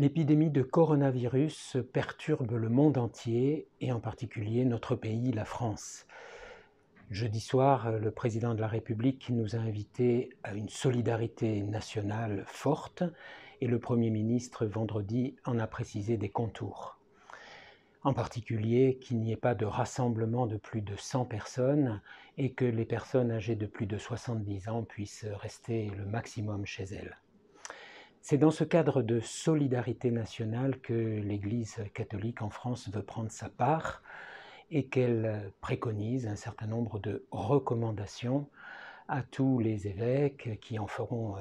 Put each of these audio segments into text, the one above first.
L'épidémie de coronavirus perturbe le monde entier et en particulier notre pays, la France. Jeudi soir, le président de la République nous a invités à une solidarité nationale forte et le Premier ministre, vendredi, en a précisé des contours. En particulier, qu'il n'y ait pas de rassemblement de plus de 100 personnes et que les personnes âgées de plus de 70 ans puissent rester le maximum chez elles. C'est dans ce cadre de solidarité nationale que l'Église catholique en France veut prendre sa part et qu'elle préconise un certain nombre de recommandations à tous les évêques qui en feront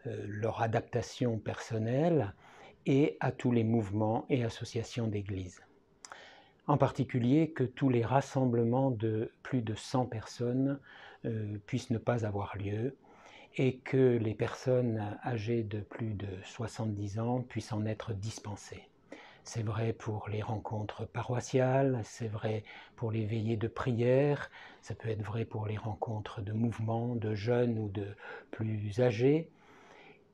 leur adaptation personnelle et à tous les mouvements et associations d'Église. En particulier que tous les rassemblements de plus de 100 personnes puissent ne pas avoir lieu et que les personnes âgées de plus de 70 ans puissent en être dispensées. C'est vrai pour les rencontres paroissiales, c'est vrai pour les veillées de prière, ça peut être vrai pour les rencontres de mouvements, de jeunes ou de plus âgés.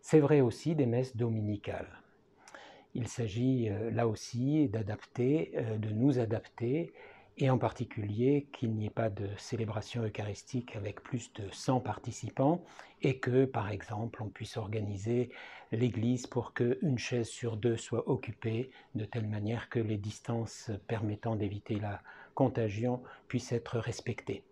C'est vrai aussi des messes dominicales. Il s'agit là aussi d'adapter, de nous adapter, et en particulier qu'il n'y ait pas de célébration eucharistique avec plus de 100 participants et que, par exemple, on puisse organiser l'église pour qu'une chaise sur deux soit occupée de telle manière que les distances permettant d'éviter la contagion puissent être respectées.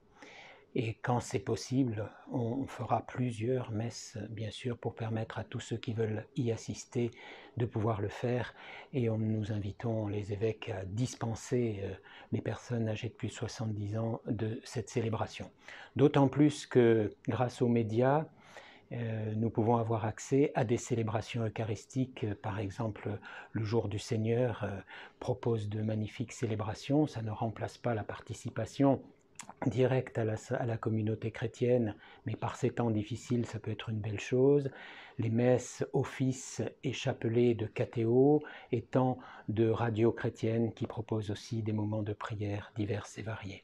Et quand c'est possible, on fera plusieurs messes, bien sûr, pour permettre à tous ceux qui veulent y assister de pouvoir le faire. Et nous invitons les évêques à dispenser les personnes âgées de plus de 70 ans de cette célébration. D'autant plus que, grâce aux médias, nous pouvons avoir accès à des célébrations eucharistiques. Par exemple, le jour du Seigneur propose de magnifiques célébrations. Ça ne remplace pas la participation direct à la communauté chrétienne, mais par ces temps difficiles, ça peut être une belle chose. Les messes, offices et chapelets de catéo étant de radios chrétiennes qui proposent aussi des moments de prière divers et variés.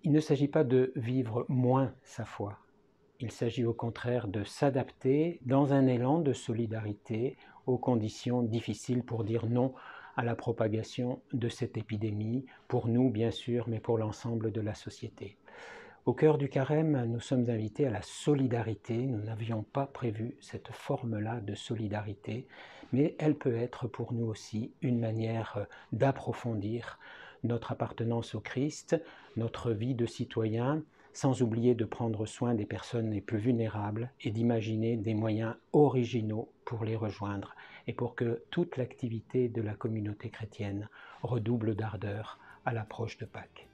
Il ne s'agit pas de vivre moins sa foi. Il s'agit au contraire de s'adapter dans un élan de solidarité aux conditions difficiles pour dire non à la propagation de cette épidémie, pour nous bien sûr, mais pour l'ensemble de la société. Au cœur du carême, nous sommes invités à la solidarité. Nous n'avions pas prévu cette forme-là de solidarité, mais elle peut être pour nous aussi une manière d'approfondir notre appartenance au Christ, notre vie de citoyen, sans oublier de prendre soin des personnes les plus vulnérables et d'imaginer des moyens originaux pour les rejoindre et pour que toute l'activité de la communauté chrétienne redouble d'ardeur à l'approche de Pâques.